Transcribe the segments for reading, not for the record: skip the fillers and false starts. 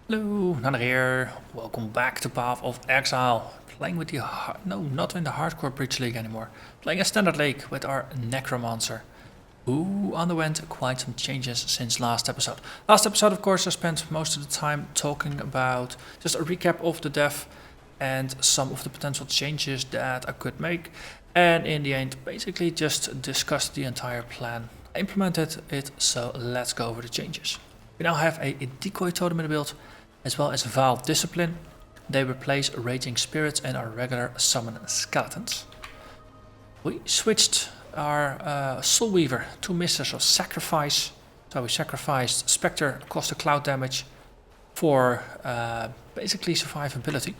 Hello, Narnach here. Welcome back to Path of Exile. Playing with the not in the hardcore Breach League anymore. Playing a standard league with our Necromancer, who underwent quite some changes since last episode. Last episode, of course, I spent most of the time talking about just a recap of the dev and some of the potential changes that I could make. And in the end, basically just discussed the entire plan. I implemented it, so let's go over the changes. We now have a decoy totem in the build, as well as Vile Discipline. They replace Raging Spirits and our regular summon skeletons. We switched our Soul Weaver to Mistress of Sacrifice. So we sacrificed Spectre, cost a cloud damage, for basically survivability.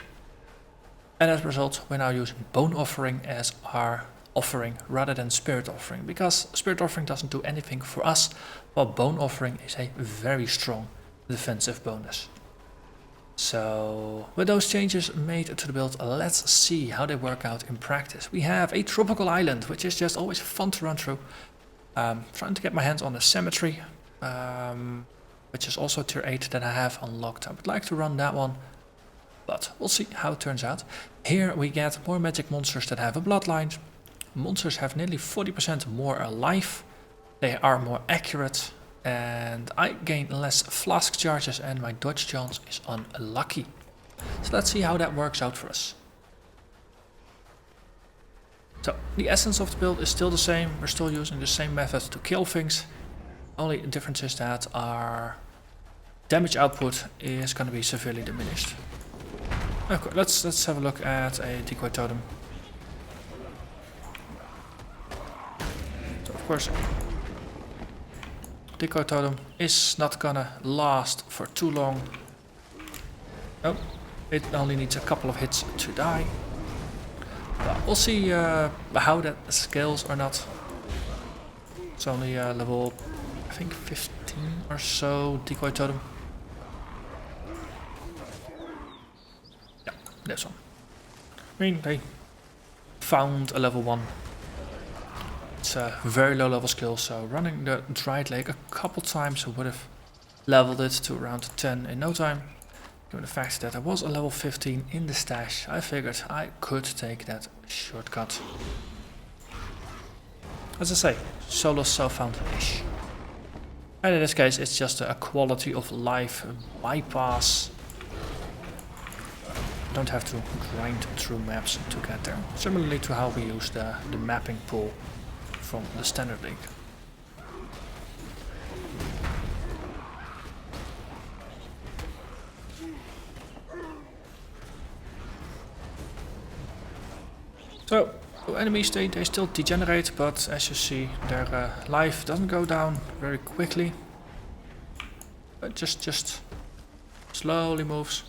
And as a result, we're now using Bone Offering as our offering rather than Spirit Offering, because Spirit Offering doesn't do anything for us, while Bone Offering is a very strong defensive bonus. So with those changes made to the build, let's see how they work out in practice. We have a tropical island, which is just always fun to run through. Trying to get my hands on a cemetery, which is also tier 8 that I have unlocked. I would like to run that one, but we'll see how it turns out. Here we get more magic monsters that have a bloodline. Monsters have nearly 40% more life. They are more accurate. And I gain less flask charges and my dodge chance is unlucky. So let's see how that works out for us. So the essence of the build is still the same. We're still using the same method to kill things. Only difference is that our damage output is going to be severely diminished. Okay, let's have a look at a decoy totem. So of course, decoy totem is not gonna last for too long. Oh, it only needs a couple of hits to die. But we'll see how that scales or not. It's only level, I think 15 or so decoy totem. Yeah, this one. I mean, they found a level 1. It's a very low level skill, so running the Dried Lake a couple times I would have leveled it to around 10 in no time. Given the fact that I was a level 15 in the stash, I figured I could take that shortcut. As I say, solo self-found-ish. And in this case it's just a quality of life bypass. Don't have to grind through maps to get there. Similarly to how we use the mapping pool from the standard league. So enemies they still degenerate, but as you see their life doesn't go down very quickly. It just slowly moves.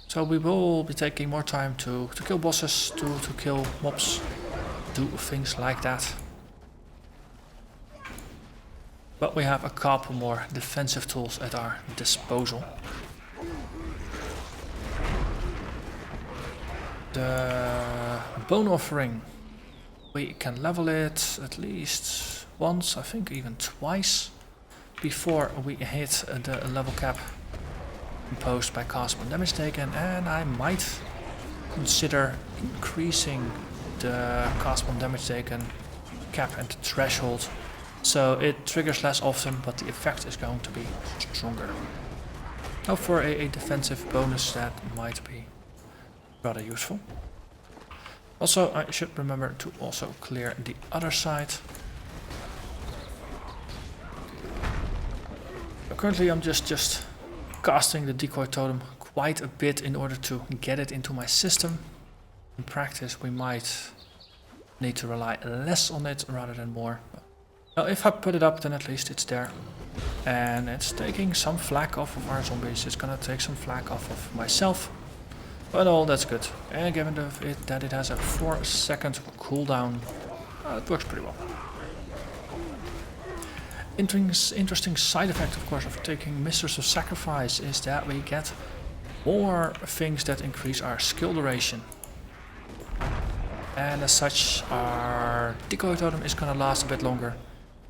So we will be taking more time to kill bosses, to kill mobs, do things like that. But we have a couple more defensive tools at our disposal. The Bone Offering, we can level it at least once, I think even twice, before we hit the level cap imposed by cast one damage taken, and I might consider increasing the cast one damage taken cap and threshold. So it triggers less often, but the effect is going to be stronger. Now for a defensive bonus that might be rather useful. Also, I should remember to also clear the other side. So currently I'm just casting the decoy totem quite a bit in order to get it into my system. In practice we might need to rely less on it rather than more. Well, if I put it up, then at least it's there. And it's taking some flak off of our zombies. It's gonna take some flak off of myself. But all that's good. And given that it has a 4-second cooldown, it works pretty well. Interesting side effect, of course, of taking Mistress of Sacrifice is that we get more things that increase our skill duration. And as such, our decoy totem is gonna last a bit longer.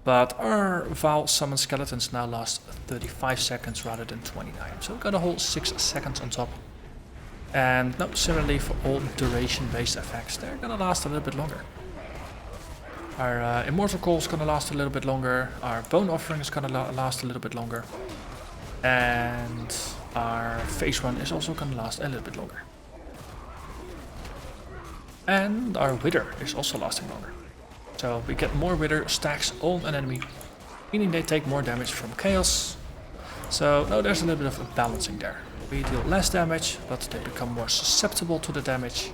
But our Val Summon Skeletons now last 35 seconds rather than 29. So we've got a whole 6 seconds on top. And no, similarly for all duration-based effects, they're gonna last a little bit longer. Our Immortal Call is gonna last a little bit longer. Our Bone Offering is gonna last a little bit longer. And our Phase Run is also gonna last a little bit longer. And our Wither is also lasting longer. So we get more Wither stacks on an enemy, meaning they take more damage from Chaos. So no, there's a little bit of a balancing there. We deal less damage, but they become more susceptible to the damage.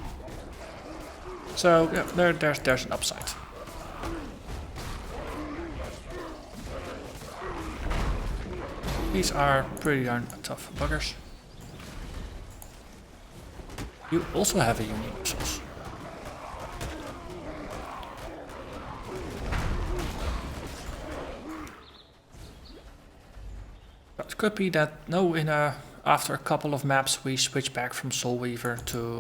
So yeah, there's an upside. These are pretty darn tough buggers. You also have a unique resource. It could be that after a couple of maps we switch back from Soul Weaver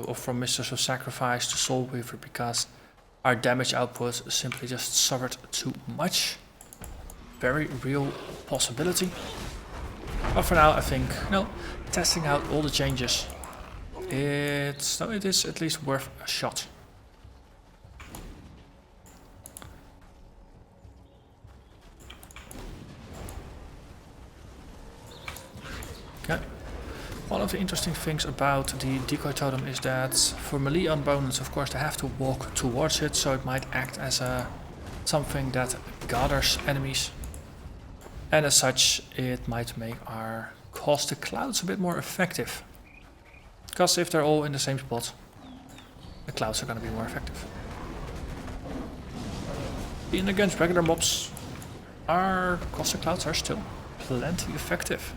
or from Mistress of Sacrifice to Soul Weaver because our damage output simply just suffered too much. Very real possibility. But for now, I think testing out all the changes, it is at least worth a shot. Okay. One of the interesting things about the decoy totem is that for melee opponents, of course, they have to walk towards it, so it might act as something that gathers enemies. And as such, it might make our Caustic Clouds a bit more effective. Because if they're all in the same spot, the clouds are going to be more effective. Being against regular mobs, our Caustic Clouds are still plenty effective.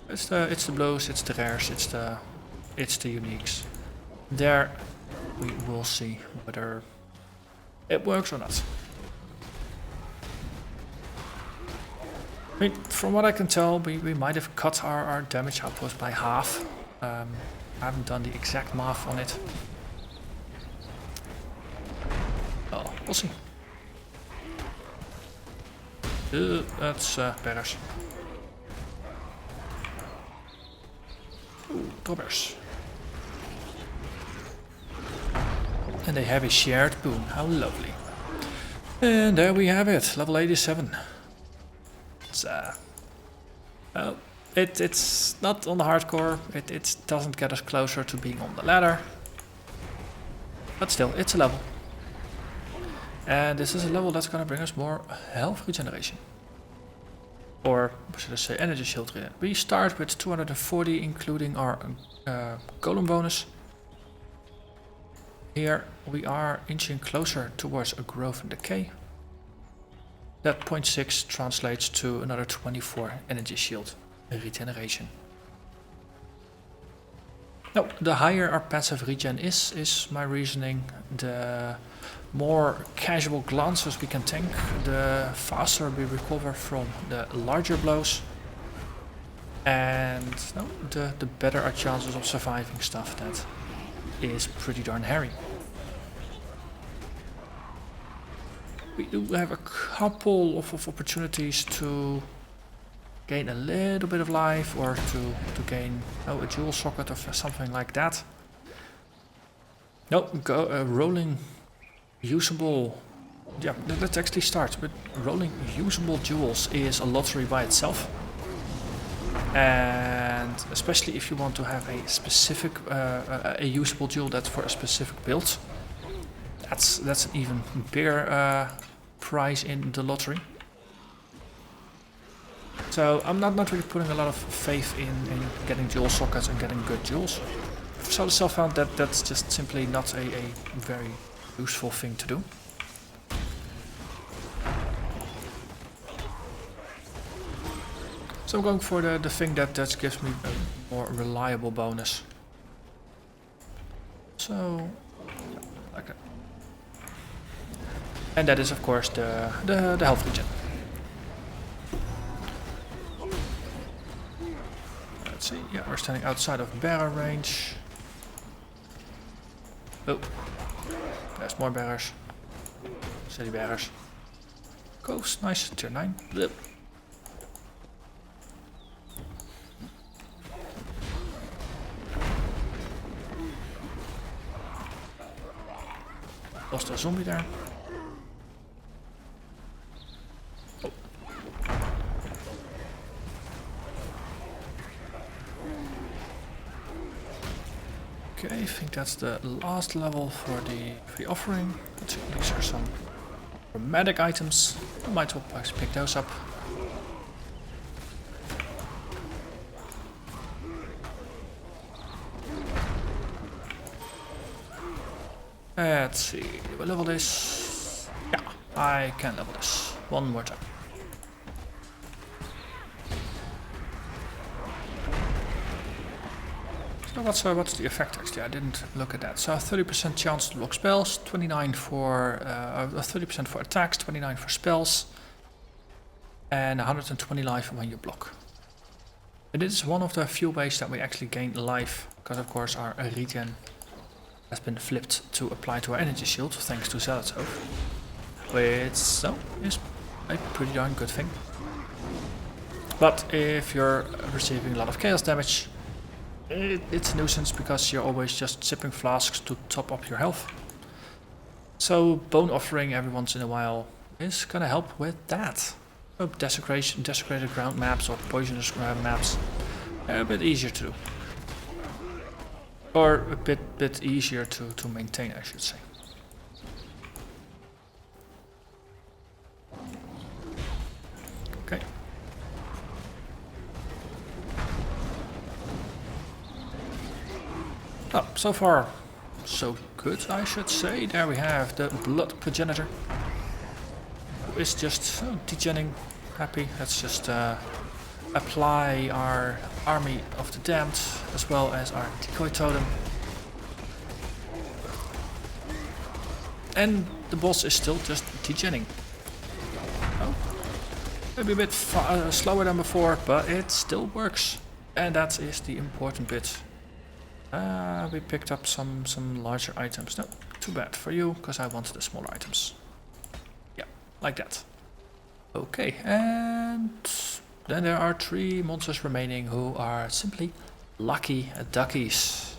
It's the blows, it's the rares, it's the uniques. There we will see whether it works or not. I mean, from what I can tell, we might have cut our damage output by half. I haven't done the exact math on it. Well, we'll see. That's betters. Ooh, gobbers. And they have a shared boon. How lovely. And there we have it, level 87. It's not on the hardcore, it doesn't get us closer to being on the ladder, but still, it's a level. And this is a level that's gonna bring us more health regeneration. Or should I say energy shield regeneration. We start with 240 including our golem bonus. Here we are inching closer towards a growth and decay. That 0.6 translates to another 24 energy shield regeneration. Now, the higher our passive regen is my reasoning, the more casual glances we can tank, the faster we recover from the larger blows, and the better our chances of surviving stuff that is pretty darn hairy. We do have a couple of opportunities to gain a little bit of life or to gain a jewel socket or something like that. Rolling usable. Yeah, let's actually start. But rolling usable jewels is a lottery by itself. And especially if you want to have a specific, a usable jewel that's for a specific build, that's an even bigger prize in the lottery. So I'm not really putting a lot of faith in getting jewel sockets and getting good jewels. So I found that that's just simply not a very useful thing to do. So I'm going for the thing that gives me a more reliable bonus. So, like that. And that is of course the health regen. Let's see, yeah, we're standing outside of bearer range. Oh, there's more bearers. City bearers. Coast, nice, tier 9. Blip. Lost a zombie there. Oh. Okay, I think that's the last level for the offering. Let's see, these are some dramatic items. I might well pick those up. Let's see, do I level this? Yeah, I can level this. One more time. So what's the effect actually? I didn't look at that. So 30% chance to block spells, 29 for 30% for attacks, 29 for spells, and 120 life when you block. It is one of the few ways that we actually gain life, because of course our regen has been flipped to apply to our energy shield, thanks to Zealot's Oath, which so is a pretty darn good thing. But if you're receiving a lot of chaos damage, it's a nuisance because you're always just sipping flasks to top up your health. So bone offering every once in a while is gonna help with that. So desecrated ground maps or poisonous maps are a bit easier to do. Or a bit easier to maintain, I should say. Okay. Oh, so far so good, I should say. There we have the Blood Progenitor, who is just degenning happy. Let's just apply our Army of the Damned as well as our Decoy Totem. And the boss is still just degenning. Oh, maybe a bit slower than before, but it still works. And that is the important bit. We picked up some larger items. No, too bad for you, because I wanted the smaller items. Yeah, like that. Okay, and then there are 3 monsters remaining who are simply lucky duckies.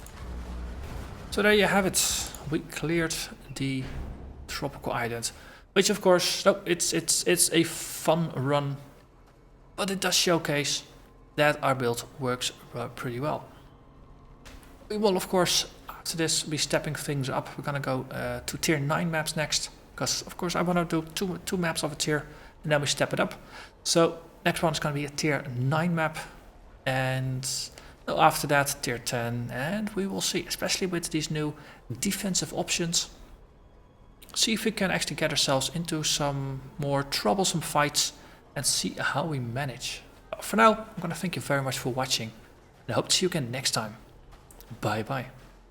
So there you have it. We cleared the tropical island, which of course, no, it's a fun run, but it does showcase that our build works pretty well. We will of course after this be stepping things up. We're gonna go to tier 9 maps next, because of course I want to do two maps of a tier and then we step it up. So next one is going to be a tier 9 map, and after that tier 10, and we will see, especially with these new defensive options, see if we can actually get ourselves into some more troublesome fights and see how we manage. For now, I'm going to thank you very much for watching, and I hope to see you again next time. Bye bye.